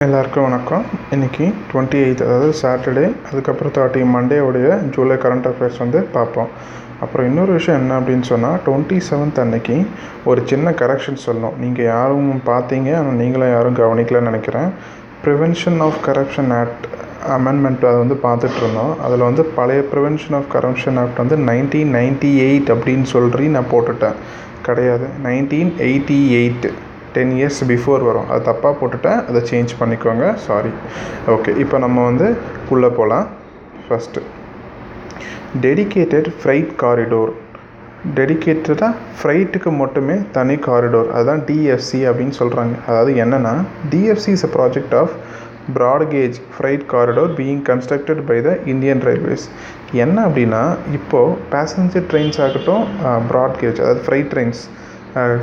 எல்லாருக்கும் வணக்கம். இன்றைக்கி 28 அதாவது சாட்டர்டே, அதுக்கப்புறம் 30 மண்டேவுடைய ஜூலை கரண்ட் அஃபேர்ஸ் பார்ப்போம். அப்புறம் இன்னொரு விஷயம் என்ன அப்படின்னு சொன்னால் 27th அன்னைக்கு ஒரு சின்ன கரெக்ஷன் சொல்லணும். நீங்கள் யாரும் பார்த்தீங்க, ஆனால் நீங்களும் யாரும் கவனிக்கலன்னு நினைக்கிறேன். Prevention of corruption act amendment அதை பார்த்துட்ருந்தோம். அதில் பழைய ப்ரிவென்ஷன் ஆஃப் கரப்ஷன் ஆக்ட் 1998 அப்படின்னு சொல்லி நான் போட்டுட்டேன். கிடையாது, 1988, 10 years பிஃபோர் வரும். அது தப்பாக போட்டுட்டேன், அதை சேஞ்ச் பண்ணிக்கோங்க, சாரி. ஓகே, இப்போ நம்ம உள்ளே போகலாம். First dedicated freight corridor. டெடிக்கேட்டடாக ஃப்ரைட்டுக்கு மட்டுமே தனி காரிடோர், அதுதான் டிஎஃப்சி அப்படின்னு சொல்கிறாங்க. அதாவது என்னென்னா, DFC is a project of broad gauge freight corridor being constructed by the Indian railways. என்ன அப்படின்னா, இப்போது பேசஞ்சர் ட்ரெயின்ஸ் ஆகட்டும், ப்ராட் கேஜ் அதாவது ஃப்ரைட் ட்ரெயின்ஸ்,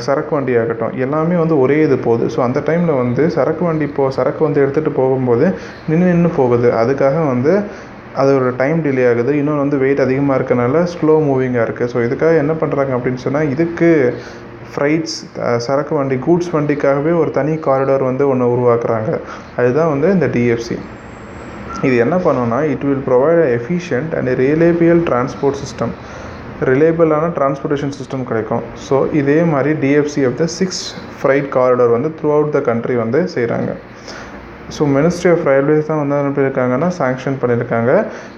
சரக்கு வண்டி ஆகட்டும், எல்லாமே ஒரே இது போகுது. ஸோ அந்த டைமில் சரக்கு வண்டி சரக்கு எடுத்துகிட்டு போகும்போது நின்று போகுது. அதுக்காக அது ஒரு டைம் டிலே ஆகுது. இன்னொன்று வெயிட் அதிகமாக இருக்கனால ஸ்லோ மூவிங்காக இருக்குது. ஸோ இதுக்காக என்ன பண்ணுறாங்க அப்படின்னு சொன்னால், இதுக்கு ஃப்ரைட்ஸ் சரக்கு வண்டி கூட்ஸ் வண்டிக்காகவே ஒரு தனி காரிடார் ஒன்று உருவாக்குறாங்க. அதுதான் இந்த டிஎஃப்சி. இது என்ன பண்ணோன்னா, it will provide efficient and reliable transport system. ரிலேபிளான டிரான்ஸ்போர்ட்டேஷன் சிஸ்டம் கிடைக்கும். ஸோ இதே மாதிரி DFC of the 6 freight corridor throughout the country செய்கிறாங்க. ஸோ மினிஸ்ட்ரி ஆஃப் ரயில்வேஸ் தான் என்ன பண்ணியிருக்காங்கன்னா, சாங்ஷன் பண்ணியிருக்காங்க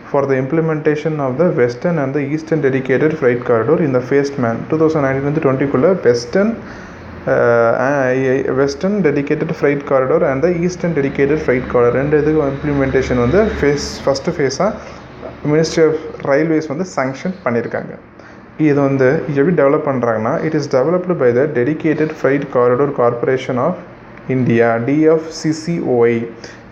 for the implementation of the western and the eastern dedicated freight corridor இந்த phased manner 2019-20 western dedicated freight corridor and the eastern dedicated freight corridor ரெண்டு இதுக்கு implementation first ஃபேஸாக ministry of railways sanction பண்ணியிருக்காங்க. இது எப்படி develop பண்ணுறாங்கன்னா, it is developed by the dedicated freight corridor corporation of India, DFCCOI.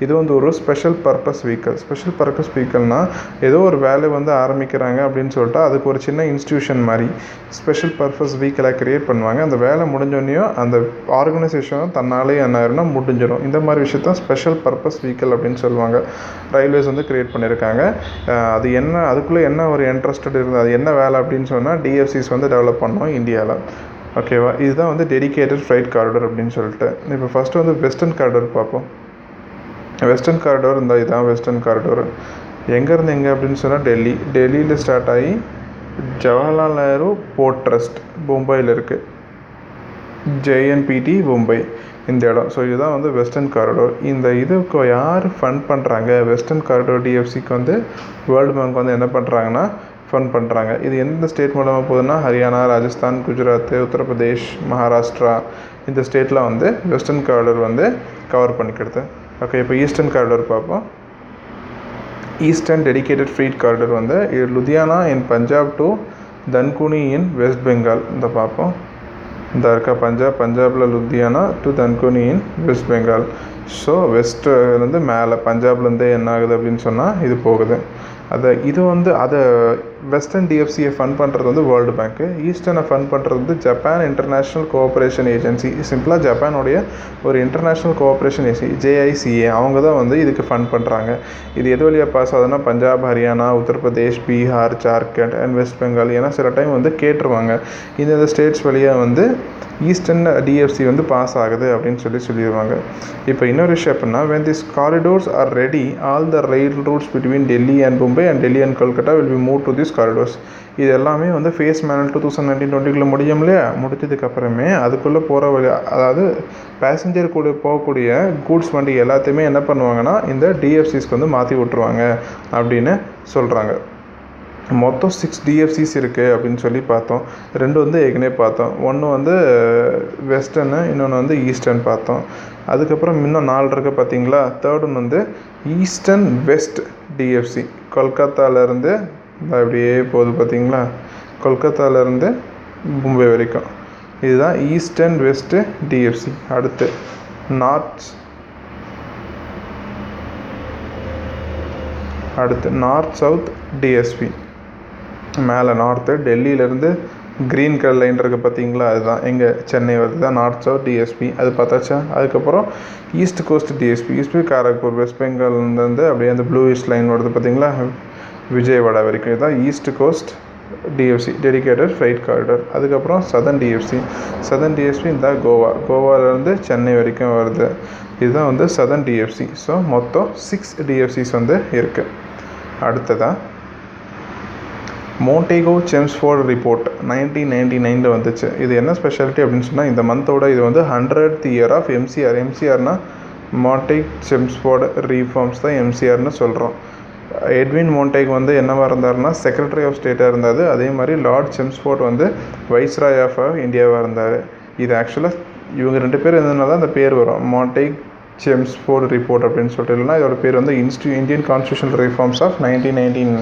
இது ஒரு special purpose vehicle. Special purpose வெஹிக்கல்னால் ஏதோ ஒரு வேலை ஆரம்பிக்கிறாங்க அப்படின்னு சொல்லிட்டு அதுக்கு ஒரு சின்ன இன்ஸ்டியூஷன் மாதிரி ஸ்பெஷல் பர்பஸ் வெஹிக்கலாக க்ரியேட் பண்ணுவாங்க. அந்த வேலை முடிஞ்சோடனையும் அந்த ஆர்கனைசேஷனும் தன்னாலே என்ன முடிஞ்சிடும். இந்த மாதிரி விஷயத்தான் ஸ்பெஷல் பர்பஸ் வெஹிக்கல் அப்படின்னு சொல்லுவாங்க. ரயில்வேஸ் க்ரியேட் பண்ணியிருக்காங்க. அது என்ன, அதுக்குள்ளே என்ன ஒரு இன்ட்ரெஸ்டட் இருக்குது, அது என்ன வேலை அப்படின்னு சொன்னால் டிஎஃப்சிஸ் டெவலப் பண்ணோம் இந்தியாவில். ஓகேவா? இதுதான் டெடிக்கேட்டட் ஃப்ரைட் காரிடோர் அப்படின்னு சொல்லிட்டு. இப்போ ஃபஸ்ட்டு வெஸ்டர்ன் காரிடோர் பார்ப்போம். வெஸ்டர்ன் காரிடோர் இதுதான் வெஸ்டர்ன் காரிடோர். எங்கேருந்து எங்கே அப்படின்னு சொன்னால் டெல்லியில் ஸ்டார்ட் ஆகி ஜவஹர்லால் நேரு போர்ட் ட்ரஸ்ட் மும்பையில் இருக்குது, JNPT மும்பை இந்த இடம். ஸோ இதுதான் வெஸ்டர்ன் காரிடோர். இந்த இதுக்கு யார் ஃபண்ட் பண்ணுறாங்க? வெஸ்டர்ன் காரிடோர் டிஎஃப்சிக்கு வேர்ல்டு பேங்க் என்ன பண்ணுறாங்கன்னா ஃபண்ட் பண்ணுறாங்க. இது எந்த ஸ்டேட் மூலமாக போகுதுன்னா, ஹரியானா, ராஜஸ்தான், குஜராத், உத்தரப்பிரதேஷ், மகாராஷ்டிரா இந்த ஸ்டேட்டில் வெஸ்டர்ன் காரிடோர் கவர் பண்ணிக்கிறது. ஓகே, இப்போ ஈஸ்டர்ன் காரிடோர் பார்ப்போம். ஈஸ்டர்ன் டெடிக்கேட்டட் ஃப்ரைட் காரிடோர் இது Ludhiana in Punjab to Dankuni in West Bengal. பார்ப்போம். இந்த இருக்கா பஞ்சாபில் Ludhiana to Dankuni in West Bengal. So வெஸ்ட்லேருந்து மேலே பஞ்சாப்லேருந்தே என்ன ஆகுது அப்படின்னு சொன்னால் இது போகுது. இது அதை வெஸ்டர்ன் டிஎஃப்சியை ஃபண்ட் பண்ணுறது வேர்ல்டு பேங்க்கு. ஈஸ்டர்னை ஃபண்ட் பண்ணுறது ஜப்பான் இன்டர்நேஷ்னல் கோஆப்ரேஷன் ஏஜென்சி. சிம்பிளாக ஜப்பானுடைய ஒரு இன்டர்நேஷ்னல் கோஆப்ரேஷன் ஏஜென்சி JICA. அவங்க தான் இதுக்கு ஃபண்ட் பண்ணுறாங்க. இது எது வழியாக பாஸ் ஆகுதுன்னா, பஞ்சாப், ஹரியானா, உத்தரப்பிரதேஷ், பீகார், ஜார்க்கண்ட் அண்ட் வெஸ்ட் பெங்கால். ஏன்னா சில டைம் கேட்டுருவாங்க இந்த ஸ்டேட்ஸ் வழியாக ஈஸ்டர்ன் டிஎஃப்சி பாஸ் ஆகுது அப்படின்னு சொல்லிடுவாங்க. இப்போ இன்னொரு விஷயம் அப்படின்னா, when these corridors are ready, all the rail routes between Delhi and Mumbai and Delhi and Kolkata will be moved to these corridors. இது எல்லாமே ஃபேஸ் மேனல் 2019-20 முடியும் இல்லையா? முடிச்சதுக்கப்புறமே அதுக்குள்ளே போகிற வழி, அதாவது பேசஞ்சர் கூட போகக்கூடிய கூட்ஸ் வண்டி எல்லாத்தையுமே என்ன பண்ணுவாங்கன்னா இந்த டிஎஃப்சிஸ்க்கு மாற்றி விட்ருவாங்க அப்படின்னு சொல்கிறாங்க. மொத்தம் 6 டிஎஃப்சிஸ் இருக்குது அப்படின்னு சொல்லி பார்த்தோம். 2 ஏற்கனவே பார்த்தோம். ஒன்று வெஸ்டர்னு, இன்னொன்று ஈஸ்டர்ன் பார்த்தோம். அதுக்கப்புறம் இன்னும் 4 இருக்குது பார்த்தீங்களா? தேர்ட் ஒன்று ஈஸ்டர்ன் வெஸ்ட் டிஎஃப்சி. கொல்கத்தாவிலேருந்து அப்படியே போகுது பார்த்தீங்களா? கொல்கத்தாவிலேருந்து மும்பை வரைக்கும். இதுதான் ஈஸ்டர்ன் வெஸ்ட்டு டிஎஃப்சி. அடுத்து நார்த் சவுத் டிஎஸ்பி. மேலே நார்த்து டெல்லியிலேருந்து க்ரீன் கலர் லைன் இருக்குது பார்த்தீங்களா? அதுதான் எங்கே சென்னை வருது தான் நார்த் சவுத் டிஎஸ்பி. அது பார்த்தாச்சா? அதுக்கப்புறம் east coast DSP Kharagpur West பெங்கால்லேருந்து அப்படியே அந்த ப்ளூ ஈஸ்ட் லைன் வருது பார்த்தீங்களா? விஜயவாடா வரைக்கும். இதுதான் east coast DFC, dedicated freight corridor. அதுக்கப்புறம் சதர்ன் டிஎஃப்சி இந்த கோவாலேருந்து சென்னை வரைக்கும் வருது. இதுதான் வந்து சதர்ன் டிஎஃப்சி. ஸோ மொத்தம் 6 டிஎஃப்சிஸ் வந்து இருக்குது. அடுத்ததாக மோண்டேகோ செம்ஸ்ஃபோர்ட் ரிப்போர்ட் 1999 வந்துச்சு. இது என்ன ஸ்பெஷாலிட்டி அப்படின்னு சொன்னால், இந்த மந்தோட இது வந்து 100th இயர் ஆஃப் எம்சிஆர். எம்சிஆர்னா மோண்டேக் செம்ஸ்ஃபோர்ட் ரீஃபார்ம்ஸ் தான் எம்சிஆர்னு சொல்கிறோம். எட்வின் மோண்டேக் வந்து என்னவாக இருந்தாருன்னா செக்ரட்டரி ஆஃப் ஸ்டேட்டாக இருந்தார். அதே மாதிரி லார்ட் செம்ஸ்ஃபோர்ட் வந்து வைஸ்ராய் ஆஃப் இந்தியாவாக இருந்தார். இது ஆக்சுவலாக இவங்க 2 பேர் இருந்ததுனால தான் அந்த பேர் வரும், மோண்டேக் செம்ஸ்ஃபோர்ட் ரிப்போர்ட் அப்படின்னு சொல்லிட்டு. இல்லைனா இதோட பேர் வந்து இந்தியன் கான்ஸ்டியூஷனல் ரிஃபார்ம்ஸ் ஆஃப் 1919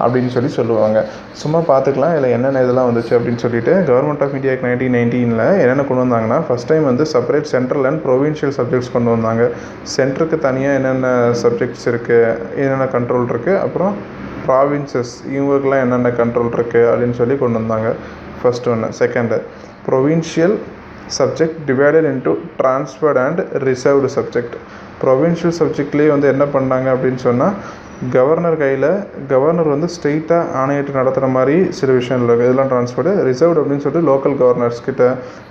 அப்படின்னு சொல்லுவாங்க. சும்மா பார்த்துக்கலாம் இதில் என்னென்ன இதெல்லாம் வந்துச்சு அப்படின்னு சொல்லிட்டு. கவர்மெண்ட் ஆஃப் இந்தியாவுக்கு 1919 என்னென்ன கொண்டு வந்தாங்கன்னா, ஃபஸ்ட் டைம் வந்து separate central and provincial subjects கொண்டு வந்தாங்க. சென்டருக்கு தனியாக என்னென்ன சப்ஜெக்ட்ஸ் இருக்குது, என்னென்ன கண்ட்ரோல் இருக்குது, அப்புறம் ப்ராவின்சஸ் இவங்களுக்கெல்லாம் என்னென்ன கண்ட்ரோல் இருக்குது அப்படின்னு சொல்லி கொண்டு வந்தாங்க. ஃபஸ்ட் ஒன்று. Second, provincial subject divided into transferred and reserved subject. Provincial சப்ஜெக்ட்லேயே வந்து என்ன பண்ணாங்க அப்படின்னு சொன்னால், கவர்னர் வந்து ஸ்ட்ரெயிட்டாக ஆணையிட்டு நடத்துகிற மாதிரி சில விஷயம் இல்லை, இதெல்லாம் ட்ரான்ஸ்ஃபர்டு. ரிசர்வ்டு அப்படின்னு சொல்லிட்டு லோக்கல் கவர்னர்ஸ் கிட்ட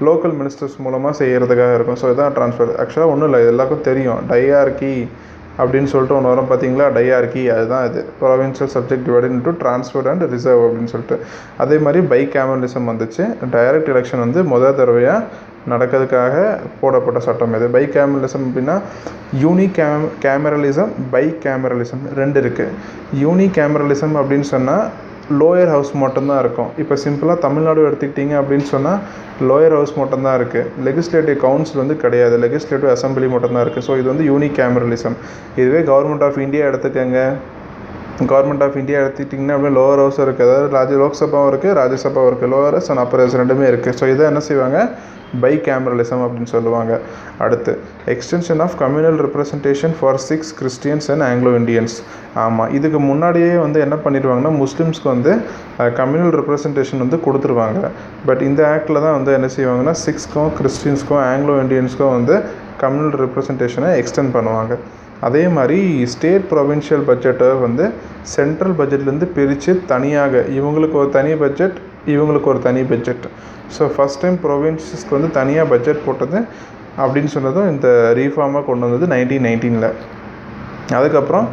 லோக்கல் மினிஸ்டர்ஸ் மூலமாக செய்கிறதுக்காக இருக்கும். ஸோ இதுதான் ட்ரான்ஸ்ஃபர். ஆக்சுவலாக ஒன்றும் இல்லை, எல்லாருக்கும் தெரியும் டையார்கி அப்படின்னு சொல்லிட்டு ஒன்று வரும் பார்த்தீங்களா, டையார்கி. அதுதான் இது provincial subject divided into transferred and reserve அப்படின்னு சொல்லிட்டு. அதே மாதிரி பைகேமரலிசம் வந்துச்சு. டைரக்ட் எலெக்ஷன் வந்து முதல் தடவையாக நடக்கிறதுக்காக போடப்பட்ட சட்டம் இது. பைகேமரலிசம் அப்படின்னா யூனிகேமரலிசம், பைகேமரலிசம் 2 இருக்குது. யூனிகேமரலிசம் அப்படின்னு சொன்னால் லோயர் ஹவுஸ் மட்டும்தான் இருக்கும். இப்போ சிம்பிளாக தமிழ்நாடு எடுத்துக்கிட்டிங்க அப்படின்னு சொன்னால் லோயர் ஹவுஸ் மட்டும்தான் இருக்குது. லெஜிஸ்லேட்டிவ் கவுன்சில் வந்து கிடையாது, லெஜிஸ்லேட்டிவ் அசம்பிளி மட்டும்தான் இருக்குது. ஸோ இது வந்து யூனிகேமரலிசம். இதுவே கவர்மெண்ட் ஆஃப் இந்தியா எடுத்துக்கங்க. கவர்மெண்ட் ஆஃப் இந்தியா எடுத்துக்கிட்டிங்கன்னா அப்படியே லோவர் ஹவுஸும் இருக்குது, அதாவது லோக்சபாவும் இருக்குது, ராஜ்யசபாவும் இருக்குது. Lower house and upper house ரெண்டுமே இருக்குது. ஸோ இதை என்ன செய்வாங்க, பைகேமரலிசம் அப்படின்னு சொல்லுவாங்க. அடுத்து, extension of communal representation for 6 Christians and Anglo Indians. ஆமாம், இதுக்கு முன்னாடியே வந்து என்ன பண்ணிடுவாங்கன்னா, முஸ்லீம்ஸ்க்கு வந்து கம்யூனல் ரெப்ரசன்டேஷன் வந்து கொடுத்துருவாங்க. பட் இந்த ஆக்டில் தான் வந்து என்ன செய்வாங்கன்னா, 6க்கும் கிறிஸ்டியன்ஸ்க்கும் ஆங்கிலோ இண்டியன்ஸ்க்கும் வந்து கம்யூனல் ரெப்ரசன்டேஷனை எக்ஸ்டெண்ட் பண்ணுவாங்க. அதே மாதிரி ஸ்டேட் ப்ரொவின்ஷியல் பட்ஜெட்டை வந்து சென்ட்ரல் பட்ஜெட்லேருந்து பிரித்து தனியாக இவங்களுக்கு ஒரு தனி பட்ஜெட், இவங்களுக்கு ஒரு தனி பட்ஜெட். ஸோ ஃபஸ்ட் டைம் ப்ரொவின்சஸ்க்கு வந்து தனியாக பட்ஜெட் போட்டது அப்படின்னு சொன்னதும் இந்த ரீஃபார்மாக கொண்டு வந்தது 1919. அதுக்கப்புறம்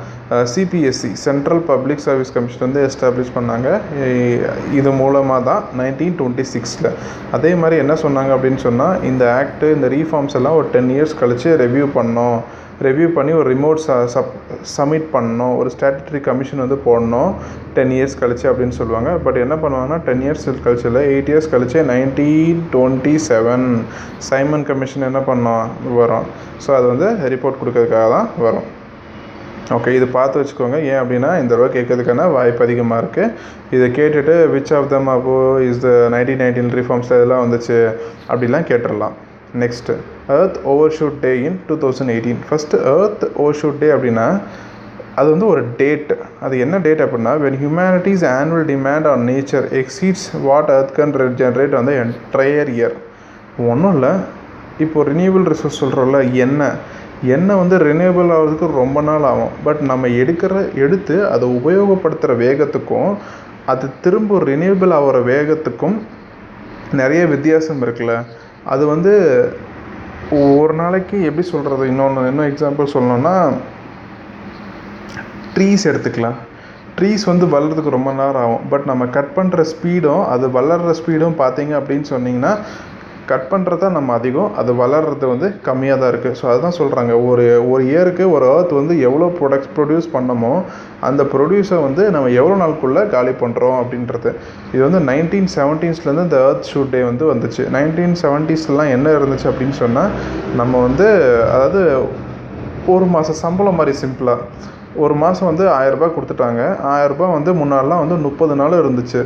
CBSE central public service commission வந்து எஸ்டாப்ளிஷ் பண்ணாங்க. இது மூலமாக தான் 1926. அதே மாதிரி என்ன சொன்னாங்க அப்படின்னு சொன்னால், இந்த ஆக்ட்டு, இந்த ரீஃபார்ம்ஸ் எல்லாம் ஒரு 10 இயர்ஸ் கழித்து ரிவ்யூ பண்ணி ஒரு ரிமோட் சப்மிட் பண்ணணும், ஒரு ஸ்டாட்யூட்டரி கமிஷன் வந்து போடணும் 10 இயர்ஸ் கழிச்சு அப்படின்னு சொல்லுவாங்க. பட் என்ன பண்ணுவாங்கன்னா, 10 இயர்ஸ் கழிச்சு இல்லை, 8 இயர்ஸ் கழிச்சு 1927 சைமன் கமிஷன் என்ன பண்ணோம் வரும். ஸோ அது வந்து ரிப்போர்ட் கொடுக்கறதுக்காக தான் வரும். ஓகே, இது பார்த்து வச்சுக்கோங்க. ஏன் அப்படின்னா இந்த தடவை கேட்கறதுக்கான வாய்ப்பு அதிகமாக இருக்குது. இதை கேட்டுட்டு விச் ஆஃப் தம் அப்போது இஸ் த 1919 ரிஃபார்ம்ஸ் இதெல்லாம் வந்துச்சு அப்படிலாம் கேட்டுடலாம். நெக்ஸ்ட்டு, எர்த் ஓவர்ஷூட் டே இன் 2018. ஃபஸ்ட்டு எர்த் ஓவர்ஷூட் டே அப்படின்னா அது வந்து ஒரு டேட். அது என்ன டேட் அப்படின்னா, when humanity's annual demand on nature exceeds what earth can regenerate on the entire year. ஒன்றும் இல்லை, இப்போது ரினியூவல் ரிசோர்ஸ் சொல்கிறோம்ல, எண்ணெய் வந்து ரினியூவல் ஆகிறதுக்கு ரொம்ப நாள் ஆகும். பட் நம்ம எடுத்து அதை உபயோகப்படுத்துகிற வேகத்துக்கும் அது திரும்ப ரினியூவல் ஆகிற வேகத்துக்கும் நிறைய வித்தியாசம் இருக்குல்ல. அது வந்து ஒரு நாளைக்கு எப்படி சொல்கிறது, இன்னும் எக்ஸாம்பிள் சொல்லணுன்னா, ட்ரீஸ் எடுத்துக்கலாம். ட்ரீஸ் வந்து வளர்கிறதுக்கு ரொம்ப நேரம் ஆகும். பட் நம்ம கட் பண்ணுற ஸ்பீடும் அது வளர்கிற ஸ்பீடும் பார்த்தீங்க அப்படின்னு சொன்னிங்கன்னா, கட் பண்ணுறதா நம்ம அதிகம், அது வளர்கிறது வந்து கம்மியாக தான் இருக்குது. ஸோ அதுதான் சொல்கிறாங்க, ஒரு இயருக்கு ஒரு எர்த் வந்து எவ்வளோ ப்ரொடியூஸ் பண்ணமோ அந்த ப்ரொடியூஸை வந்து நம்ம எவ்வளோ நாளுக்குள்ளே காலி பண்ணுறோம் அப்படின்றது. இது வந்து 1970ஸ்லேருந்து இந்த எர்த் ஷூட் டே வந்து வந்துச்சு. 1970ஸ்லாம் என்ன இருந்துச்சு அப்படின்னு சொன்னால், நம்ம வந்து அதாவது ஒரு மாதம் சம்பளம் மாதிரி சிம்பிளாக ஒரு மாதம் வந்து 1000 ரூபாய் கொடுத்துட்டாங்க. 1000 ரூபாய் வந்து முன்னாடிலாம் வந்து 30 நாள் இருந்துச்சு.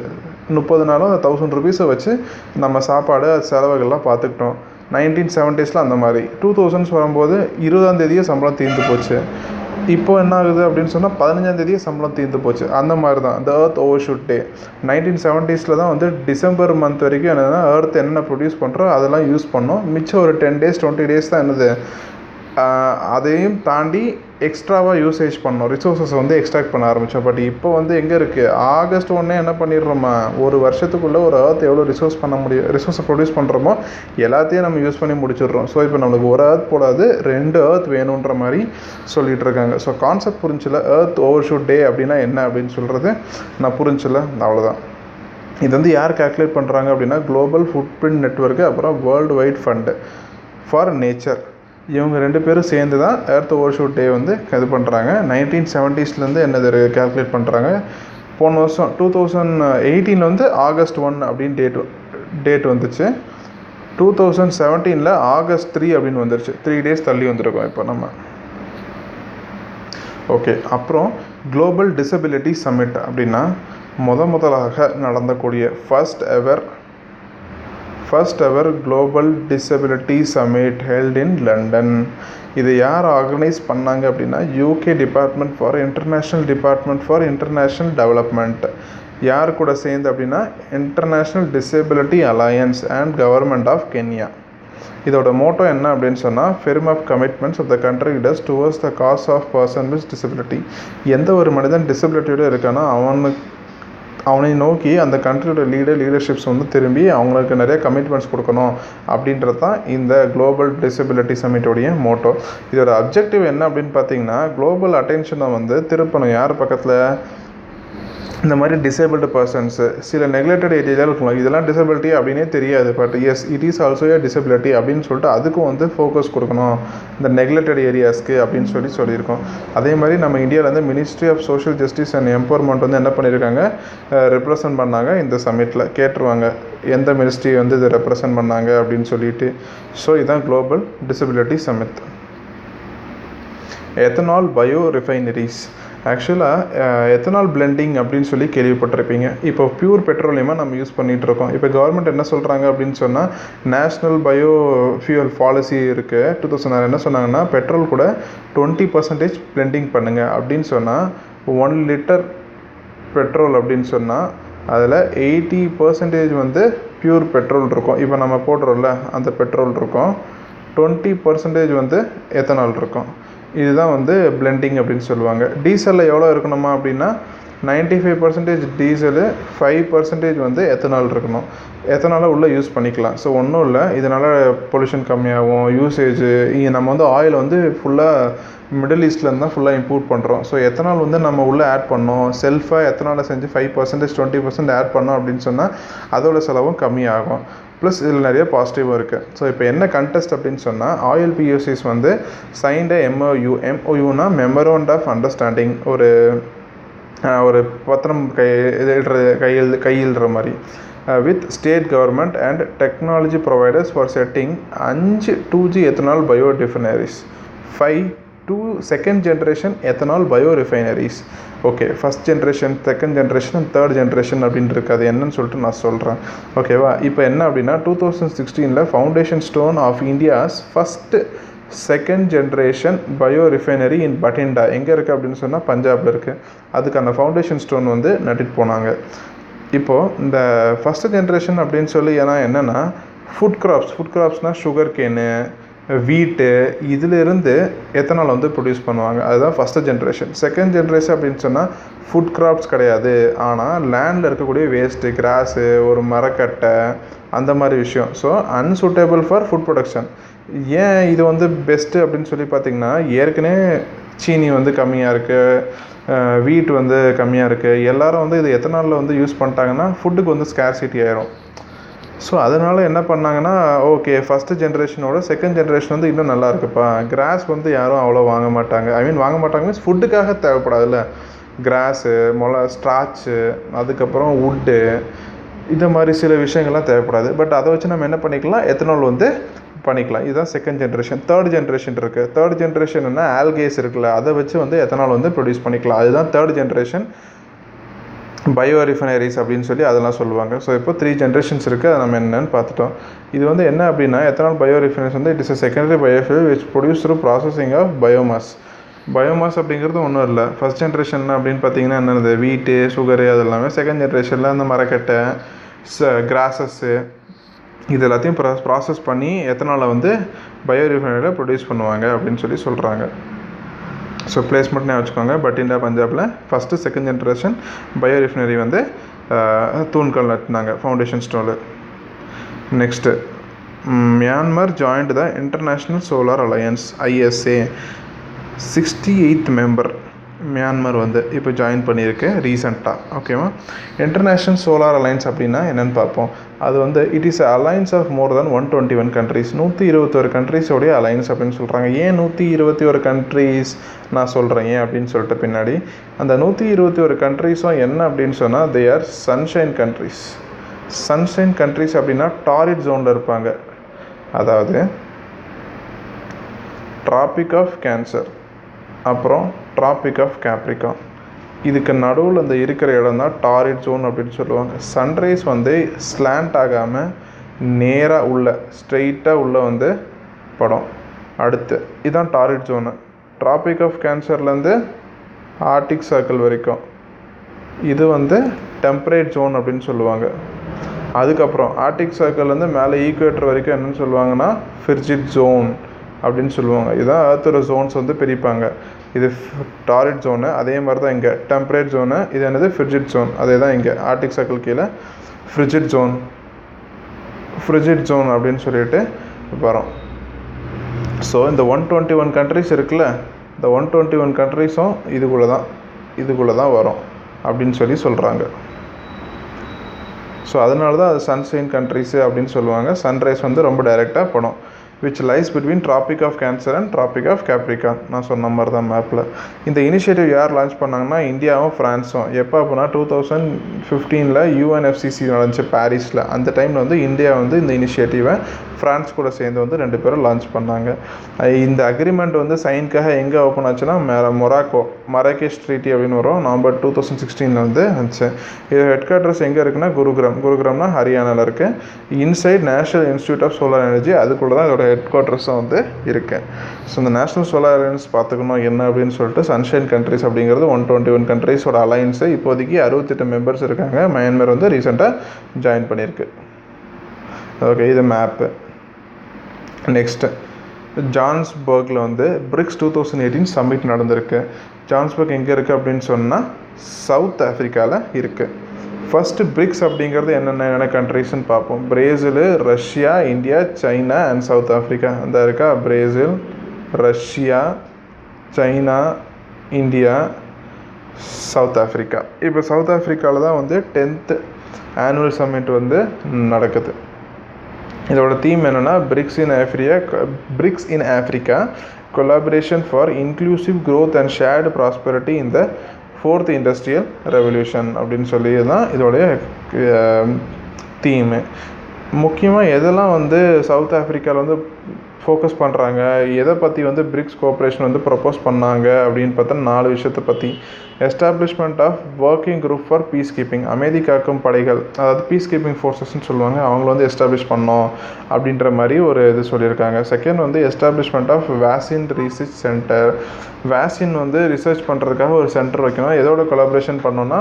30 நாளும் அந்த 1000 ருபீஸை வச்சு நம்ம சாப்பாடு செலவுகள்லாம் பார்த்துக்கிட்டோம். 1970ஸ்ல அந்த மாதிரி. 2000s வரும்போது 20ஆம் தேதியே சம்பளம் தீர்ந்து போச்சு. இப்போ என்ன ஆகுது அப்படின்னு சொன்னால் 15ஆம் தேதியே சம்பளம் தீர்ந்து போச்சு. அந்த மாதிரி தான் இந்த எர்த் ஓவர்ஷூட் டே. 1970ஸ்ல தான் வந்து டிசம்பர் மந்த் வரைக்கும் என்னென்னா எர்த் என்னென்ன ப்ரொடியூஸ் பண்ணுறோம் அதெல்லாம் யூஸ் பண்ணோம். மிச்சம் ஒரு 10 days 20 days தான் என்னது அதையும் தாண்டி எக்ஸ்ட்ராவாக யூசேஜ் பண்ணோம், ரிசோர்ஸஸ் வந்து எக்ஸ்ட்ராக்ட் பண்ண ஆரம்பித்தோம். பட் இப்போ வந்து எங்கே இருக்குது, ஆகஸ்ட் 1 என்ன பண்ணிடுறோமா, ஒரு வருஷத்துக்குள்ளே ஒரு எர்த் எவ்வளோ ரிசோர்ஸை ப்ரொடியூஸ் பண்ணுறோமோ எல்லாத்தையும் நம்ம யூஸ் பண்ணி முடிச்சிடுறோம். ஸோ இப்போ நம்மளுக்கு ஒரு எர்த் போடாது, 2 எர்த் வேணுன்ற மாதிரி சொல்லிகிட்டு இருக்காங்க. ஸோ கான்செப்ட் புரிஞ்சில்ல, எர்த் ஓவர்ஷூட் டே அப்படின்னா என்ன அப்படின்னு சொல்கிறது நான் புரிஞ்சில்ல, அவ்வளோதான். இது வந்து யார் கால்குலேட் பண்ணுறாங்க அப்படின்னா குளோபல் ஃபுட் பிரிண்ட் நெட்வொர்க்கு, அப்புறம் world wide fund for nature, இவங்க 2 பேரும் சேர்ந்து தான் எர்த் ஓவர்ஷூட் டே வந்து இது பண்ணுறாங்க. 1970s என்னது கால்குலேட் பண்ணுறாங்க. போன வருஷம் 2018 வந்து ஆகஸ்ட் 1 அப்படின்னு டேட் வந்துச்சு. 2017 ஆகஸ்ட் 3 அப்படின்னு வந்துருச்சு. 3 days தள்ளி வந்திருக்கோம் இப்போ நம்ம. ஓகே, அப்புறம் குளோபல் டிசபிலிட்டி சம்மிட் அப்படின்னா முதலாக நடந்தக்கூடிய first ever global disability summit held in London. இது யார் ஆர்கனைஸ் பண்ணாங்க அப்படின்னா UK department for international development. யார் கூட சேர்ந்து அப்படின்னா international disability alliance and government of Kenya. இதோட மோட்டோ என்ன அப்படின்னு சொன்னால் firm of commitments of the country leaders towards the cause of person with disability. எந்த ஒரு மனிதன் டிசபிலிட்டியோடு இருக்கானோ அவனை நோக்கி அந்த கண்ட்ரியோட லீடர்ஷிப்ஸ் வந்து திரும்பி அவங்களுக்கு நிறைய கமிட்மெண்ட்ஸ் கொடுக்கணும் அப்படின்றது தான் இந்த குளோபல் டிசபிலிட்டி சமிட்டோடைய மோட்டோ. இதோட அப்ஜெக்டிவ் என்ன அப்படின்னு பார்த்தீங்கன்னா குளோபல் அட்டென்ஷனை வந்து திருப்பணும் யார் பக்கத்தில், இந்த மாதிரி டிசேபிள்டு பர்சன்ஸு சில நெக்லெக்டட் ஏரியாவில் இருக்கலாம், இதெல்லாம் டிசபிலிட்டி அப்படின்னே தெரியாது, but S it is also A disability அப்படின்னு சொல்லிட்டு அதுக்கும் வந்து ஃபோக்கஸ் கொடுக்கணும் இந்த நெக்லெக்டட் ஏரியாஸ்க்கு அப்படின்னு சொல்லியிருக்கோம். அதே மாதிரி நம்ம இந்தியாவில் வந்து ministry of social justice and empowerment வந்து என்ன பண்ணியிருக்காங்க, ரெப்ரசன்ட் பண்ணாங்க இந்த சமிட்டில். கேட்டுருவாங்க எந்த மினிஸ்ட்ரி வந்து இதை ரெப்ரசன்ட் பண்ணாங்க அப்படின்னு சொல்லிட்டு. ஸோ இதுதான் global disability summit. Ethanol bio refineries. ஆக்சுவலாக எத்தனால் பிளெண்டிங் அப்படின்னு சொல்லி கேள்விப்பட்டிருப்பீங்க. இப்போ பியூர் பெட்ரோலியமாக நம்ம யூஸ் பண்ணிகிட்ருக்கோம். இப்போ கவர்மெண்ட் என்ன சொல்கிறாங்க அப்படின்னு சொன்னால் நேஷ்னல் பயோ ஃபியூல் பாலிசி இருக்குது. 2009 என்ன சொன்னாங்கன்னா பெட்ரோல் கூட 20% பிளெண்டிங் பண்ணுங்கள் அப்படின்னு சொன்னால் 1 liter பெட்ரோல் அப்படின்னு சொன்னால் அதில் 80% வந்து பியூர் பெட்ரோல் இருக்கும். இப்போ நம்ம போடுறோம்ல அந்த பெட்ரோல் இருக்கும், 20% வந்து எத்தனால் இருக்கும். இதுதான் வந்து பிளெண்டிங் அப்படின்னு சொல்லுவாங்க. டீசலில் எவ்வளோ இருக்கணுமா அப்படின்னா 95% டீசலு, 5% வந்து எத்தனால் இருக்கணும். எத்தனாலை உள்ளே யூஸ் பண்ணிக்கலாம். ஸோ ஒன்றும் இல்லை, இதனால் பொல்யூஷன் கம்மியாகும். யூசேஜு நம்ம வந்து ஆயில் வந்து ஃபுல்லாக மிடில் ஈஸ்ட்லேருந்து தான் ஃபுல்லாக இம்போர்ட் பண்ணுறோம். ஸோ எத்தனால் வந்து நம்ம உள்ளே ஆட் பண்ணோம், செல்ஃபாக எத்தனாலை செஞ்சு 5% 20% ஆட் பண்ணோம் அப்படின்னு சொன்னால் அதோட செலவும் கம்மியாகும். ப்ளஸ் இதில் நிறைய பாசிட்டிவும் இருக்குது. ஸோ இப்போ என்ன கண்டெஸ்ட் அப்படின்னு சொன்னால் ஆயில் பியூசிஸ் வந்து சைன்ட் எம்ஓயூனா மெமரண்ட் ஆஃப் அண்டர்ஸ்டாண்டிங், ஒரு பத்திரம் கையெழுதுற மாதிரி with state government and technology providers for setting 5 2G ethanol bio refineries, 5 second generation ethanol bio refineries. Okay, first generation, second generation and third generation அப்படின்னு இருக்காது என்னன்னு சொல்லிட்டு நான் சொல்கிறேன். ஓகேவா? இப்போ என்ன அப்படின்னா 2016 foundation stone of India's first second generation bio refinery in Bathinda எங்கே இருக்குது அப்படின்னு சொன்னால் பஞ்சாபில் இருக்குது. அதுக்கான ஃபவுண்டேஷன் ஸ்டோன் வந்து நட்டிட்டு போனாங்க. இப்போது இந்த ஃபஸ்ட்டு ஜென்ரேஷன் அப்படின்னு சொல்லி ஏன்னா என்னென்னா ஃபுட் கிராப்ஸ்னால் சுகர் கேனு, வீட்டு, இதிலிருந்து எத்தனால் வந்து ப்ரொடியூஸ் பண்ணுவாங்க. அதுதான் ஃபஸ்ட்டு ஜென்ரேஷன். செகண்ட் ஜென்ரேஷன் அப்படின்னு சொன்னால் ஃபுட் கிராப்ஸ் கிடையாது, ஆனால் லேண்டில் இருக்கக்கூடிய வேஸ்ட்டு, கிராஸு, ஒரு மரக்கட்டை, அந்த மாதிரி விஷயம். So unsuitable for food production. ஏன் இது வந்து பெஸ்ட்டு அப்படின்னு சொல்லி பார்த்திங்கன்னா ஏற்கனவே சீனி வந்து கம்மியாக இருக்குது, வீட் வந்து கம்மியாக இருக்குது. எல்லோரும் வந்து இது எத்தனாலில் வந்து யூஸ் பண்ணிட்டாங்கன்னா ஃபுட்டுக்கு வந்து ஸ்கேர்சிட்டி ஆயிரும். ஸோ அதனால் என்ன பண்ணாங்கன்னா ஓகே ஃபஸ்ட்டு ஜென்ரேஷனோட செகண்ட் ஜென்ரேஷன் வந்து இன்னும் நல்லா இருக்குப்பா. கிராஸ் வந்து யாரும் அவ்வளோ வாங்க மாட்டாங்க. வாங்க மாட்டாங்க மீன்ஸ் ஃபுட்டுக்காக தேவைப்படாதுல்ல. கிராஸு, ஸ்ட்ராச்சு, அதுக்கப்புறம் வுட்டு, இந்த மாதிரி சில விஷயங்கள்லாம் தேவைப்படாது. பட் அதை வச்சு நம்ம என்ன பண்ணிக்கலாம், எத்தனால் வந்து பண்ணிக்கலாம். இதுதான் செகண்ட் ஜென்ரேஷன். தேர்ட் ஜென்ரேஷன் இருக்குது. தேர்ட் ஜென்ரேஷன் என்ன ஆல்கேஸ் இருக்குல்ல, அதை வச்சு வந்து எத்தனால் வந்து ப்ரொடியூஸ் பண்ணிக்கலாம். அதுதான் தேர்ட் ஜென்ரேஷன் பயோ ரிஃபைனரிஸ் அப்படின்னு சொல்லி அதெல்லாம் சொல்லுவாங்க. ஸோ இப்போ 3 ஜென்ரேஷன்ஸ் இருக்குது. அதை நம்ம என்னென்னு பார்த்துட்டோம். இது வந்து என்ன அப்படின்னா எத்தனால் பயோ ரிஃபைனரிஸ் வந்து it is a secondary biofuel which produced through processing of biomass அப்படிங்கிறது ஒன்றும் இல்லை. ஃபஸ்ட் ஜென்ரேஷன் அப்படின்னு பார்த்தீங்கன்னா என்னது, வீட்டு, சுகரு, அதெல்லாமே. செகண்ட் ஜென்ரேஷனில் அந்த மரக்கட்டை, கிராஸஸ்ஸு, இது எல்லாத்தையும் ப்ராசஸ் பண்ணி எத்தனாலை வந்து பயோ ரிஃபைனரியில் ப்ரொடியூஸ் பண்ணுவாங்க அப்படின்னு சொல்கிறாங்க. ஸோ பிளேஸ்மெண்ட்னே வச்சுக்கோங்க. பட்டிண்டா பஞ்சாபில் first second generation bio refinery வந்து தூண்கள் நட்டினாங்க, foundation stone. Next Myanmar joined the international solar alliance ISA 68th member Myanmar வந்து இப்போ ஜாயின் பண்ணியிருக்கு ரீசெண்டாக. ஓகேவா? இன்டர்நேஷ்னல் சோலார் அலையன்ஸ் அப்படின்னா என்னென்னு பார்ப்போம். அது வந்து it is alliance of more than 121 countries. 121 கண்ட்ரீஸோடைய அலையன்ஸ் அப்படின்னு சொல்கிறாங்க. ஏன் 121 கண்ட்ரீஸ் நான் சொல்கிறேன் ஏன் அப்படின்னு சொல்லிட்டு பின்னாடி, அந்த 121 கண்ட்ரீஸும் என்ன அப்படின்னு சொன்னால் they are sunshine countries. Sunshine countries அப்படின்னா டாரிட் ஜோனில் இருப்பாங்க. அதாவது ட்ராபிக் ஆஃப் கேன்சர் அப்புறம் ட்ராபிக் ஆஃப் கேப்ரிகான், இதுக்கு நடுவில் இந்த இருக்கிற இடம் தான் டாரிட் ஜோன் அப்படின்னு சொல்லுவாங்க. சன்ரைஸ் வந்து ஸ்லாண்ட் ஆகாமல் நேராக உள்ள ஸ்ட்ரெயிட்டாக உள்ள வந்து படம். அடுத்து இதுதான் டாரிட் ஜோனு. ட்ராபிக் ஆஃப் கேன்சர்லேருந்து ஆர்டிக் சர்க்கிள் வரைக்கும் இது வந்து டெம்பரேட் ஜோன் அப்படின்னு சொல்லுவாங்க. அதுக்கப்புறம் ஆர்டிக் சர்க்கிள்லேருந்து மேலே ஈக்குவேட்டர் வரைக்கும் என்னென்னு சொல்லுவாங்கன்னா ஃபிர்ஜிட் ஜோன் அப்படின்னு சொல்லுவாங்க. இதுதான் ஏர்த்தோட ஜோன்ஸ் வந்து பிரிப்பாங்க. இது டாரிட் ஜோனு, அதே மாதிரி தான் இங்கே டெம்பரேட் ஜோனு. இது என்னது ஃப்ரிஜிட் ஜோன், அதே தான் இங்கே ஆர்டிக் சர்க்கிள் கீழே ஃப்ரிஜிட் ஜோன் அப்படின்னு சொல்லிட்டு வரோம். ஸோ இந்த 121 கண்ட்ரிஸ் இருக்குல்ல, இந்த 121 கண்ட்ரிஸும் இதுக்குள்ளே தான் வரும் அப்படின்னு சொல்கிறாங்க. ஸோ அதனால தான் அது சன்ஷைன் கண்ட்ரிஸு அப்படின்னு சொல்லுவாங்க. சன்ரைஸ் வந்து ரொம்ப டைரெக்டாக படம். which lies between Tropic of Cancer and Tropic of Capricorn. நான் சொன்ன மாதிரி தான் மேப்பில். இந்த இனிஷியேட்டிவ் யார் லான்ச் பண்ணாங்கன்னா இந்தியாவும் ஃப்ரான்ஸும். எப்போ அப்படின்னா 2015 UNFCC நடந்துச்சு பாரிஸில். அந்த டைமில் வந்து இந்தியா வந்து இந்த இனிஷியேட்டிவை ஃப்ரான்ஸ் கூட சேர்ந்து வந்து 2 பேரும் லான்ச் பண்ணாங்க. இந்த அக்ரிமெண்ட் வந்து சைனுக்காக எங்கே ஓப்பன் ஆச்சுன்னா மராகேஷ் ட்ரீட்டி அப்படின்னு வரும். நவம்பர் 2016 வந்து இருந்துச்சு. இது ஹெட் குவார்ட்டர்ஸ் எங்கே இருக்குன்னா குருகிராம்னா ஹரியானாவில் இருக்குது. Inside national institute of solar energy, அதுக்குள்ளே தான் இதோட ஹெட் குவார்ட்டர்ஸும் வந்து இருக்குது. ஸோ இந்த நேஷனல் சோலார் அலையன்ஸ் பார்த்துக்கணும் என்ன அப்படின்னு சொல்லிட்டு சன்ஷைன் கண்ட்ரிஸ் அப்படிங்கிறது 121 கண்ட்ரிஸோட அலையன்ஸு. இப்போதைக்கு 68 மெம்பர்ஸ் இருக்காங்க. மியான்மர் வந்து ரீசெண்டாக ஜாயின் பண்ணியிருக்கு. ஓகே, இது மேப்பு. நெக்ஸ்ட்டு ஜான்ஸ்பர்கில் வந்து BRICS 2018 சம்மிட் நடந்திருக்கு. ஜான்ஸ்பர்க் எங்கே இருக்குது அப்படின்னு சொன்னால் சவுத் ஆஃப்ரிக்காவில் இருக்குது. ஃபஸ்ட்டு BRICS அப்படிங்கிறது என்னென்ன கண்ட்ரிஸ்ன்னு பார்ப்போம். Brazil, Russia, India, China and south Africa. அந்த இருக்கா Brazil, Russia, China, India, south Africa. இப்போ சவுத் ஆஃப்ரிக்காவில் தான் வந்து 10th ஆனுவல் சம்மிட் வந்து நடக்குது. இதோட தீம் என்னென்னா BRICS in Africa collaboration for inclusive growth and shared prosperity in the 4th industrial revolution அப்படின்னு சொல்லி தான் இதோடைய தீமு. முக்கியமாக எதெல்லாம் வந்து சவுத் ஆஃப்ரிக்காவில் வந்து ஃபோக்கஸ் பண்ணுறாங்க, எதை பற்றி வந்து BRICS கோஆப்ரேஷன் வந்து ப்ரப்போஸ் பண்ணாங்க அப்படின்னு பார்த்தா 4 விஷயத்தை பற்றி. Establishment of working group for peacekeeping, அமைதி காக்கும் படைகள், அதாவது பீஸ் கீப்பிங் ஃபோர்ஸஸ்ன்னு சொல்லுவாங்க, அவங்கள வந்து எஸ்டாப்ளிஷ் பண்ணோம் அப்படின்ற மாதிரி ஒரு இது சொல்லியிருக்காங்க. செகண்ட் வந்து establishment of vaccine research centre, vaccine வந்து ரிசர்ச் பண்ணுறதுக்காக ஒரு சென்டர் வைக்கணும். எதோட கொலாபரேஷன் பண்ணோன்னா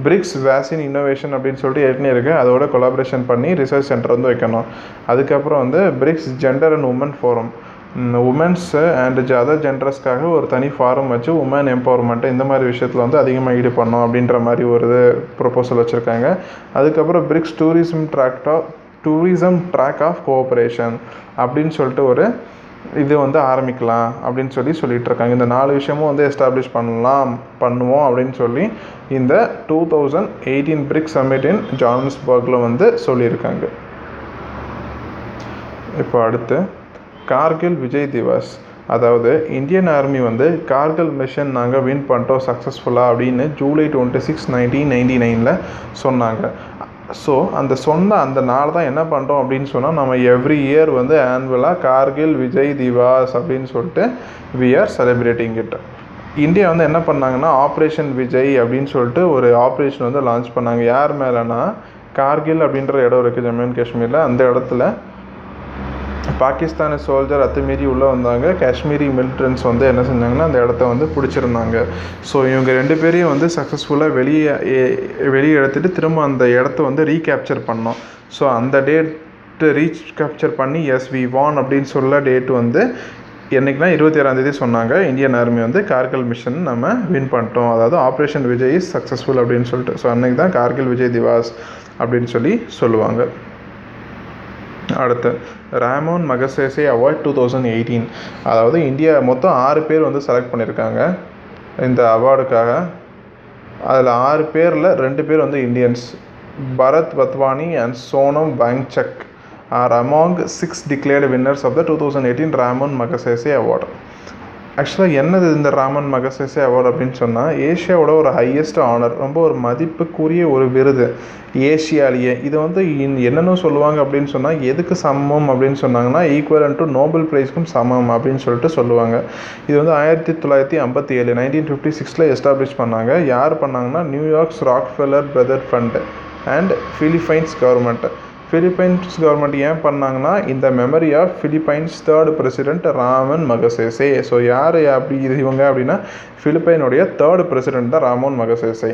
BRICS வேக்சின் இன்னோவேஷன் அப்படின்னு சொல்லிட்டு ஏற்கனவே இருக்குது, அதோட கொலாபரேஷன் பண்ணி ரிசர்ச் சென்டர் வந்து வைக்கணும். அதுக்கப்புறம் வந்து BRICS gender and women forum, women's and other ஜெண்டர்ஸ்க்காக ஒரு தனி ஃபாரம் வச்சு உமன் எம்பவர்மெண்ட்டு இந்த மாதிரி விஷயத்தில் வந்து அதிகமாக ஈடுபடணும் அப்படின்ற மாதிரி ஒரு இது ப்ரொப்போசல் வச்சுருக்காங்க. அதுக்கப்புறம் BRICS tourism track of cooperation அப்படின்னு சொல்லிட்டு ஒரு இது வந்து ஆரம்பிக்கலாம் அப்படின்னு சொல்லிட்டு இருக்காங்க. இந்த 4 விஷயமும் வந்து எஸ்டாப்ளிஷ் பண்ணுவோம் அப்படின்னு சொல்லி இந்த 2018 BRICS சம்மிட் இன் ஜான்ஸ்பர்கில் வந்து சொல்லியிருக்காங்க. இப்போ அடுத்து கார்கில் விஜய் திவஸ், அதாவது இந்தியன் ஆர்மி வந்து கார்கில் மிஷன் நாங்கள் வின் பண்ணிட்டோம் சக்ஸஸ்ஃபுல்லாக அப்படின்னு ஜூலை 26, 1999 சொன்னாங்க. ஸோ அந்த நாள் தான் என்ன பண்ணுறோம் அப்படின்னு சொன்னால் நம்ம எவ்ரி இயர் வந்து ஆனுவலாக கார்கில் விஜய் திவாஸ் அப்படின்னு சொல்லிட்டு we are celebrating it. India வந்து என்ன பண்ணாங்கன்னா ஆப்ரேஷன் விஜய் அப்படின்னு சொல்லிட்டு ஒரு ஆப்ரேஷன் வந்து லான்ச் பண்ணாங்க. யார் மேலேனா கார்கில் அப்படின்ற இடம் இருக்குது ஜம்மு அண்ட் காஷ்மீரில். அந்த இடத்துல பாகிஸ்தானி சோல்ஜர் அத்துமீறி உள்ளே வந்தாங்க. காஷ்மீரி மிலிட்டன்ஸ் வந்து என்ன செஞ்சாங்கன்னா அந்த இடத்த வந்து பிடிச்சிருந்தாங்க. ஸோ இவங்க 2 பேரையும் வந்து சக்ஸஸ்ஃபுல்லாக வெளியே எடுத்துகிட்டு திரும்ப அந்த இடத்த வந்து ரீகேப்சர் பண்ணோம். ஸோ அந்த டேட் ரீச் கேப்சர் பண்ணி எஸ் வி வான் அப்படின்னு சொல்ல டேட் வந்து என்றைக்குனா 27ஆம் சொன்னாங்க. இந்தியன் ஆர்மி வந்து கார்கில் மிஷன் நம்ம வின் பண்ணிட்டோம், அதாவது ஆப்ரேஷன் விஜய் இஸ் சக்ஸஸ்ஃபுல் அப்படின்னு சொல்லிட்டு. ஸோ அன்றைக்கி தான் கார்கில் விஜய் திவாஸ் அப்படின்னு சொல்லி சொல்லுவாங்க. அடுத்து ராமோன் மகசேசே அவார்ட் 2018. அதாவது இந்தியா மொத்தம் 6 பேர் வந்து செலக்ட் பண்ணியிருக்காங்க இந்த அவார்டுக்காக. அதில் 6 பேரில் 2 பேர் வந்து Indians. Bharat Wadhwani and Sonam Wangchuk are among 6 declared winners of the 2018 Ramon Magsaysay Award. ஆக்சுவலாக என்னது இந்த ராமன் மகசேசே அவார்டு அப்படின்னு சொன்னால், ஏஷியாவோட ஒரு ஹையஸ்ட் ஆனர், ரொம்ப ஒரு மதிப்புக்குரிய ஒரு விருது ஏஷியாலேயே. இது வந்து என்னென்னு சொல்லுவாங்க அப்படின்னு சொன்னால், எதுக்கு சமம் அப்படின்னு சொன்னாங்கன்னா ஈக்குவலன் டு நோபல் ப்ரைஸ்க்கும் சமம் அப்படின்னு சொல்லிட்டு சொல்லுவாங்க. இது வந்து 1957 1956 எஸ்டாப்ளிஷ் பண்ணாங்க. யார் பண்ணாங்கன்னா New York's Rockefeller brother fund and Philippines government. Philippines government ஏன் பண்ணாங்கன்னா இந்த memory of Philippines 3rd president Ramon Magsaysay. ஸோ யார் அப்படி இவங்க அப்படின்னா ஃபிலிப்பைனுடைய 3rd பிரசிடெண்ட் தான் ராமோன் மகசேசே.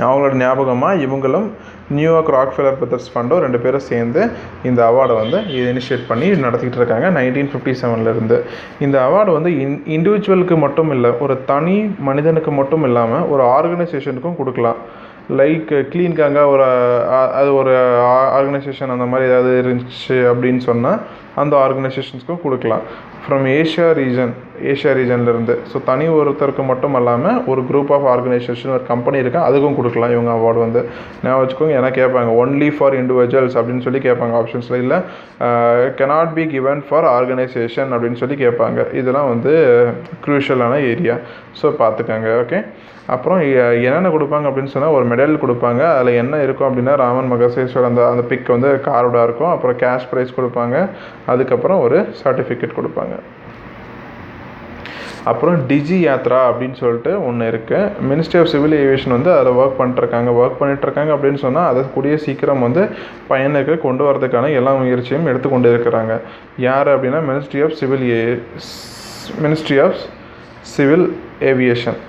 அவங்களோட ஞாபகமாக இவங்களும் நியூயார்க் ராக்ஃபெல்லர் பிரதர்ஸ் ஃபண்டும் 2 பேரும் சேர்ந்து இந்த அவார்டை வந்து இனிஷியேட் பண்ணி நடத்திக்கிட்டு இருக்காங்க 1957. இந்த அவார்டு வந்து இண்டிவிஜுவலுக்கு மட்டும் இல்லை, ஒரு தனி மனிதனுக்கு மட்டும் இல்லாமல் ஒரு ஆர்கனைசேஷனுக்கும் கொடுக்கலாம். லைக் க்ளீன்காங்க அது ஒரு ஆர்கனைசேஷன் அந்த மாதிரி ஏதாவது இருந்துச்சு அப்படின்னு சொன்னால் அந்த ஆர்கனைசேஷன்ஸ்க்கும் கொடுக்கலாம். From Asia ரீஜன்லேருந்து. ஸோ தனி ஒருத்தருக்கு மட்டும் இல்லாமல் ஒரு குரூப் ஆஃப் ஆர்கனைசேஷன் ஒரு கம்பெனி இருக்கா, அதுக்கும் கொடுக்கலாம் இவங்க அவார்டு வந்து. நான் வச்சுக்கோங்க, ஏன்னா கேட்பாங்க ஒன்லி ஃபார் இண்டிவிஜுவல்ஸ் அப்படின்னு சொல்லி கேட்பாங்க ஆப்ஷன்ஸில். இல்லை cannot be given for organisation அப்படின்னு சொல்லி கேட்பாங்க. இதெல்லாம் வந்து க்ரூஷியலான ஏரியா. ஸோ பார்த்துக்கோங்க. ஓகே. அப்புறம் என்னென்ன கொடுப்பாங்க அப்படின்னு சொன்னால் ஒரு மெடல் கொடுப்பாங்க. அதில் என்ன இருக்கும் அப்படின்னா ராமன் மகசேஸ்வர் அந்த பிக் வந்து கார்டாக இருக்கும். அப்புறம் கேஷ் ப்ரைஸ் கொடுப்பாங்க. அதுக்கப்புறம் ஒரு சர்டிஃபிகேட் கொடுப்பாங்க. அப்புறம் டிஜி யாத்ரா அப்படின்னு சொல்லிட்டு ஒன்று இருக்குது. மினிஸ்ட்ரி ஆஃப் சிவில் ஏவியேஷன் வந்து அதில் ஒர்க் பண்ணிட்டுருக்காங்க அப்படின்னு சொன்னால் அதை கூடிய சீக்கிரம் வந்து பயனுக்கு கொண்டு வரதுக்கான எல்லா முயற்சியும் எடுத்துக்கொண்டு இருக்கிறாங்க. யார் அப்படின்னா மினிஸ்ட்ரி ஆஃப் சிவில் ஏவியேஷன்.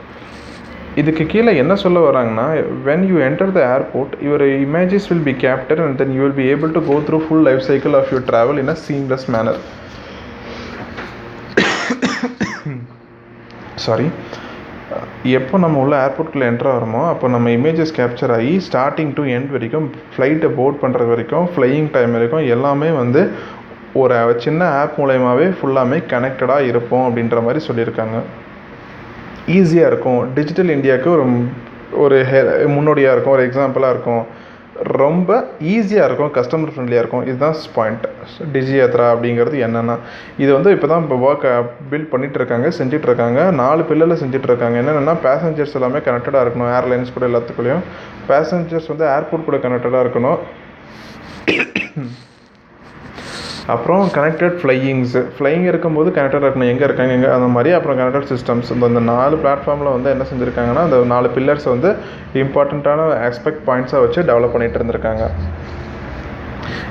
இதுக்கு கீழே என்ன சொல்ல வராங்கன்னா, when you enter the airport your images will be captured and then you will be able to go through full life cycle of your travel in a seamless manner. Sorry, எப்போ நம்ம உள்ள ஏர்போர்ட்டுக்குள்ளே enter ஆகிறோமோ அப்போ நம்ம images capture ஆகி starting to end வரைக்கும், ஃப்ளைட்டை board பண்ணுறது வரைக்கும், ஃப்ளையிங் டைம் வரைக்கும் எல்லாமே வந்து ஒரு சின்ன ஆப் மூலயமாவே ஃபுல்லாமே கனெக்டடாக இருப்போம் அப்படின்ற மாதிரி சொல்லியிருக்காங்க. ஈஸியாக இருக்கும். டிஜிட்டல் இந்தியாவுக்கு ஒரு முன்னோடியாக இருக்கும், ஒரு எக்ஸாம்பிளாக இருக்கும். ரொம்ப ஈஸியாக இருக்கும், கஸ்டமர் ஃப்ரெண்ட்லியாக இருக்கும். இதுதான் பாயிண்ட். டிஜி யாத்ரா அப்படிங்கிறது என்னென்னா, இது வந்து இப்போ தான் ஒர்க்கை பில்ட் பண்ணிகிட்ருக்காங்க, செஞ்சிட்ருக்காங்க. 4 பில்லரில் செஞ்சிட்ருக்காங்க. என்னென்னா பேசஞ்சர்ஸ் எல்லாமே கனெக்டடாக இருக்கணும், ஏர்லைன்ஸ் கூட எல்லாத்துக்குள்ளேயும். பேசஞ்சர்ஸ் வந்து ஏர்போர்ட் கூட கனெக்டடாக இருக்கணும். அப்புறம் கனெக்டட் ஃப்ளையிங் இருக்கும்போது கனெக்டட் இருக்கணும், எங்கே இருக்காங்க எங்கே அந்த மாதிரி. அப்புறம் கனெக்டட் சிஸ்டம்ஸ். இந்த 4 பிளாட்ஃபார்மில் வந்து என்ன செஞ்சுருக்காங்கன்னா அந்த 4 பில்லர்ஸ் வந்து இம்பார்ட்டண்ட்டான ஆஸ்பெக்ட் பாயிண்ட்ஸாக வச்சு டெவலப் பண்ணிகிட்டு இருந்திருக்காங்க.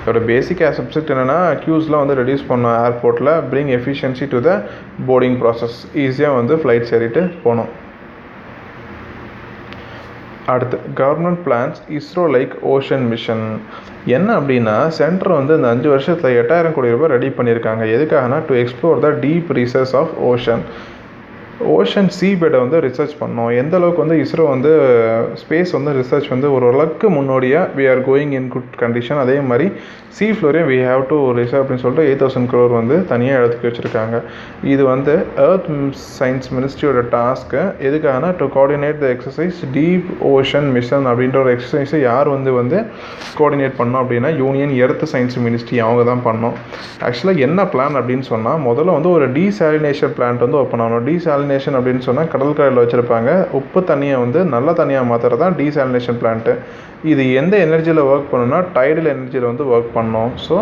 இதோட பேசிக் சப்ஜெக்ட் என்னென்னா க்யூஸ்லாம் வந்து ரெடியூஸ் பண்ணோம் ஏர்போர்ட்டில், bring efficiency to the boarding process. ஈஸியாக வந்து ஃப்ளைட்ஸ் ஏறிட்டு போகணும். அடுத்து government plans ISRO like ocean mission. என்ன அப்படின்னா சென்டர் வந்து இந்த 5 வருஷத்தில் 8000 கோடி ரூபாய் ரெடி பண்ணியிருக்காங்க. எதுக்காகனா to explore the deep research of ocean சீபெடை வந்து ரிசர்ச் பண்ணோம். எந்த அளவுக்கு வந்து இஸ்ரோ வந்து ஸ்பேஸ் வந்து ரிசர்ச் வந்து ஓரளவுக்கு முன்னோடியாக we are going in good condition. அதே மாதிரி சீ ஃப்ளோரையும் வி ஹேவ் டு ரிசர்வ் அப்படின்னு சொல்லிட்டு 8000 crore வந்து தனியாக எடுத்துக்க வச்சுருக்காங்க. இது வந்து எர்த் சயின்ஸ் மினிஸ்ட்ரியோட டாஸ்க்கு. எதுக்காகனா to coordinate the exercise deep ocean mission அப்படின்ற ஒரு எக்ஸசைஸை யார் வந்து கோஆர்டினேட் பண்ணோம் அப்படின்னா யூனியன் எர்த் சயின்ஸ் மினிஸ்ட்ரி அவங்க தான் பண்ணோம். ஆக்சுவலாக என்ன பிளான் அப்படின்னு சொன்னால் முதல்ல வந்து ஒரு டீசாலினேஷன் பிளான்ட் வந்து ஓப்பன் ஆகணும். டீசாலினேஷன் அப்படின்னு சொன்னால் கடற்கரையில் வச்சுருப்பாங்க. உப்பு தண்ணியை வந்து நல்ல தண்ணியாக மாற்றுறது தான் டீசாலினேஷன் பிளான்ட்டு. இது எந்த எனர்ஜியில் ஒர்க் பண்ணணும்னா டைடல் எனர்ஜியில் வந்து ஒர்க் பண்ணணும். ஸோ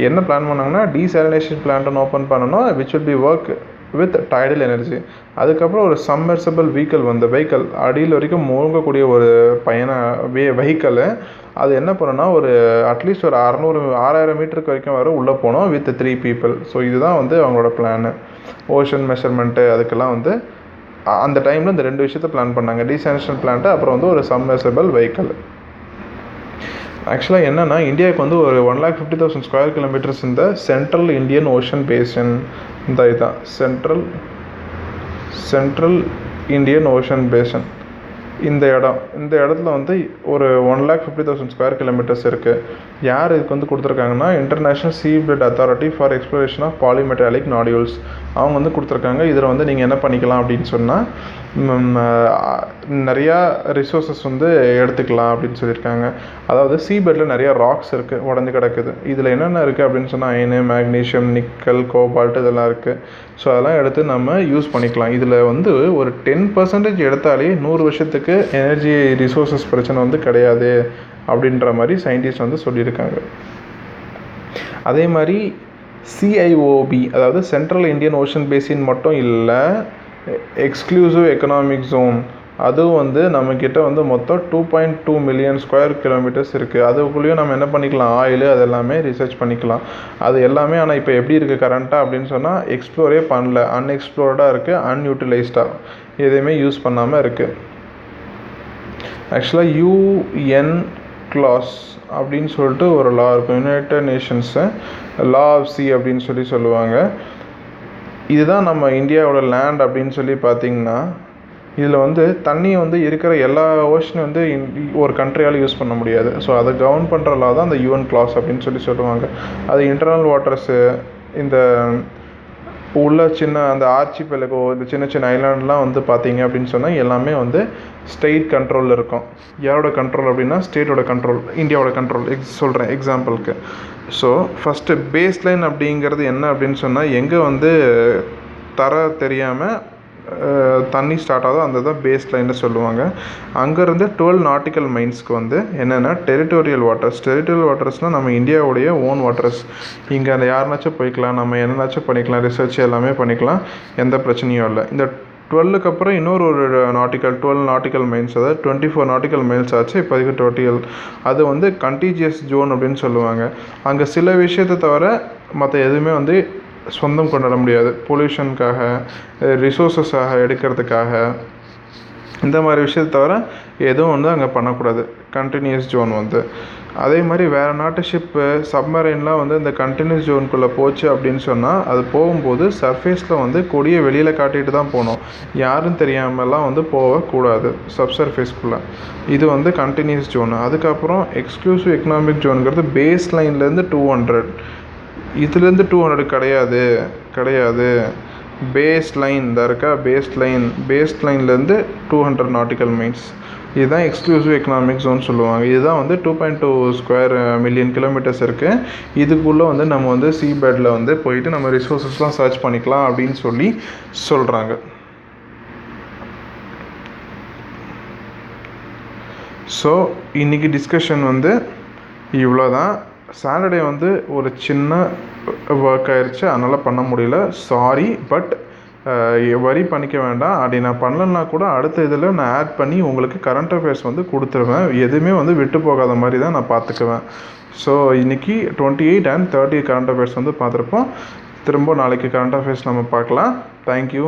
என்ன பிளான் பண்ணாங்கன்னா டீசாலினேஷன் பிளான்ட் ஓப்பன் பண்ணணும் which will be work with tidal energy. அதுக்கப்புறம் ஒரு சம்மர்சபிள் வெஹிக்கல் அடியில் வரைக்கும் மூழ்கக்கூடிய ஒரு வெஹிக்கல். அது என்ன பண்ணணும்னா ஒரு அட்லீஸ்ட் ஒரு 6000 மீட்டருக்கு வரைக்கும் வர உள்ளே போனோம் வித் 3 people. ஸோ இதுதான் வந்து அவங்களோட பிளானு. ஓஷன் மெஷர்மெண்ட்டு அதுக்கெல்லாம் வந்து அந்த டைமில் இந்த 2 விஷயத்த பிளான் பண்ணாங்க. டீசாலினேஷன் பிளான்ட்டு அப்புறம் வந்து ஒரு சம்மர்சபிள் வெஹிக்கல். ஆக்சுவலாக என்னென்னா இந்தியாவுக்கு வந்து ஒரு 1,50,000 ஸ்கொயர் கிலோமீட்டர்ஸ் இந்த சென்ட்ரல் இந்தியன் ஓஷன் பேசன். இந்த இதுதான் சென்ட்ரல் இந்தியன் ஓஷன் பேசன். இந்த இடத்துல வந்து ஒரு 1,50,000 ஸ்கொயர் கிலோமீட்டர்ஸ் இருக்குது. யார் இதுக்கு வந்து கொடுத்துருக்காங்கன்னா international seabed authority for exploration of polymetallic nodules. அவங்க வந்து கொடுத்துருக்காங்க. இதில் வந்து நீங்கள் என்ன பண்ணிக்கலாம் அப்படின்னு சொன்னால் நிறையா ரிசோர்ஸஸ் வந்து எடுத்துக்கலாம் அப்படின்னு சொல்லியிருக்காங்க. அதாவது சீபெட்டில் நிறையா ராக்ஸ் இருக்குது, உடஞ்சி கிடக்குது. இதில் என்னென்ன இருக்குது அப்படின்னு சொன்னால் அயனு, மேக்னீஷியம், நிக்கல், கோபால்ட் இதெல்லாம் இருக்குது. ஸோ அதெல்லாம் எடுத்து நம்ம யூஸ் பண்ணிக்கலாம். இதில் வந்து ஒரு 10% எடுத்தாலே 100 வருஷத்துக்கு எனர்ஜி ரிசோர்ஸஸ் பிரச்சனை வந்து கிடையாது அப்படின்ற மாதிரி சயின்டிஸ்ட் வந்து சொல்லியிருக்காங்க. அதே மாதிரி CIOB, அதாவது சென்ட்ரல் இந்தியன் ஓஷன் பேசின் மட்டும் இல்லை, எக்ஸ்க்ளூசிவ் எக்கனாமிக் ஜோன், அதுவும் வந்து நம்மக்கிட்ட வந்து மொத்தம் 2.2 மில்லியன் ஸ்கொயர் கிலோமீட்டர்ஸ் இருக்குது. அதுக்குள்ளேயும் நம்ம என்ன பண்ணிக்கலாம், ஆயில் அதெல்லாமே ரிசர்ச் பண்ணிக்கலாம். அது எல்லாமே ஆனால் இப்போ எப்படி இருக்குது கரண்ட்டாக அப்படின்னு சொன்னால் எக்ஸ்ப்ளோரே பண்ணல, அன்எக்ஸ்ப்ளோர்டாக இருக்குது, அன்யூட்டிலைஸ்டாக எதையுமே யூஸ் பண்ணாமல் இருக்குது. ஆக்சுவலாக UN கிளாஸ் அப்படின்னு சொல்லிட்டு ஒரு லா இருக்கும், United Nations law of sea அப்படின்னு சொல்லுவாங்க. இதுதான் நம்ம இந்தியாவோட லேண்ட் அப்படின்னு சொல்லி பார்த்திங்கன்னா, இதில் வந்து தண்ணியை வந்து இருக்கிற எல்லா ஓஷனையும் வந்து ஒரு கண்ட்ரியால் யூஸ் பண்ண முடியாது. ஸோ அதை கவர்ன் பண்ணுற லா தான் அந்த UN கிளாஸ் அப்படின்னு சொல்லுவாங்க. அது இன்டர்னல் வாட்டர்ஸு, இந்த உள்ள சின்ன அந்த ஆர்ச்சிபெலகோ, இந்த சின்ன சின்ன ஐலாண்ட்லாம் வந்து பார்த்தீங்க அப்படின்னு சொன்னால் எல்லாமே வந்து ஸ்டேட் கண்ட்ரோலில் இருக்கும். யாரோட கண்ட்ரோல் அப்படின்னா ஸ்டேட்டோட கண்ட்ரோல், இந்தியாவோட கண்ட்ரோல் சொல்கிறேன் எக்ஸாம்பிளுக்கு. ஸோ ஃபஸ்ட்டு பேஸ் லைன் அப்படிங்கிறது என்ன அப்படின்னு சொன்னால், எங்கே வந்து தர தெரியாமல் தண்ணி ஸ்டார்ட் ஆகுதோ அந்த தான் பேஸ் லைன்னு சொல்லுவாங்க. அங்கேருந்து 12 நாட்டிக்கல் மைல்ஸ்க்கு வந்து என்னென்னா டெரிட்டோரியல் வாட்டர்ஸ்னால் நம்ம இந்தியாவுடைய ஓன் வாட்டர்ஸ். இங்கே அந்த யாருனாச்சும் போய்க்கலாம், நம்ம என்னென்னாச்சும் பண்ணிக்கலாம், ரிசர்ச் எல்லாமே பண்ணிக்கலாம், எந்த பிரச்சனையும் இல்லை. இந்த 12க்கு அப்புறம் இன்னொரு 12 நாட்டிக்கல் மைல்ஸ், அதாவது 24 நாட்டிக்கல் மைல்ஸ் ஆச்சு. இப்போதைக்கு டோட்டல் அது வந்து கண்டிஜியஸ் ஜோன் அப்படின்னு சொல்லுவாங்க. அங்கே சில விஷயத்தை தவிர மற்ற எதுவுமே வந்து சொந்தம் கொண்டாட முடியாது. பொல்யூஷனுக்காக, ரிசோர்ஸஸாக எடுக்கிறதுக்காக, இந்த மாதிரி விஷயத்தை தவிர எதுவும் வந்து அங்கே பண்ணக்கூடாது. கண்டினியூஸ் ஜோன் வந்து அதே மாதிரி வேறு நாட்டு ஷிப்பு, சப்மரைன்லாம் வந்து இந்த கண்டினியூஸ் ஜோனுக்குள்ளே போச்சு அப்படின்னு சொன்னால் அது போகும்போது சர்ஃபேஸில் வந்து கொடியை வெளியில் காட்டிட்டு தான் போகணும். யாரும் தெரியாமலாம் வந்து போகக்கூடாது சப்சர்ஃபேஸ்க்குள்ளே. இது வந்து கண்டினியூஸ் ஜோனு. அதுக்கப்புறம் எக்ஸ்க்ளூசிவ் எக்கனாமிக் ஜோனுங்கிறது பேஸ் லைன்லேருந்து 200, இதுலேருந்து 200 கிடையாது. பேஸ் லைன் தான் இருக்கா, பேஸ் லைன்லேருந்து 200 நாட்டிக்கல் மைல்ஸ், இதுதான் எக்ஸ்க்ளூசிவ் எக்கனாமிக் ஜோன் சொல்லுவாங்க. இதுதான் வந்து 2.2 ஸ்கொயர் மில்லியன் கிலோமீட்டர்ஸ் இருக்குது. இதுக்குள்ளே வந்து நம்ம வந்து சீபேடில் வந்து போயிட்டு நம்ம ரிசோர்ஸஸ்லாம் சர்ச் பண்ணிக்கலாம் அப்படின்னு சொல்கிறாங்க. ஸோ இன்றைக்கி டிஸ்கஷன் வந்து இவ்வளோ தான். சாட்டர்டே வந்து ஒரு சின்ன ஒர்க் ஆயிடுச்சு, அதனால் பண்ண முடியல, சாரி. பட் வரி பண்ணிக்க வேண்டாம். அப்படி நான் பண்ணலன்னா கூட அடுத்த இதில் நான் ஆட் பண்ணி உங்களுக்கு கரண்ட் அஃபேர்ஸ் வந்து கொடுத்துருவேன். எதுவுமே வந்து விட்டு போகாத மாதிரி தான் நான் பார்த்துக்குவேன். ஸோ இன்றைக்கி 28 and 30 கரண்ட் அஃபேர்ஸ் வந்து பார்த்துருப்போம். திரும்ப நாளைக்கு கரண்ட் அஃபேர்ஸ் நம்ம பார்க்கலாம். தேங்க்யூ.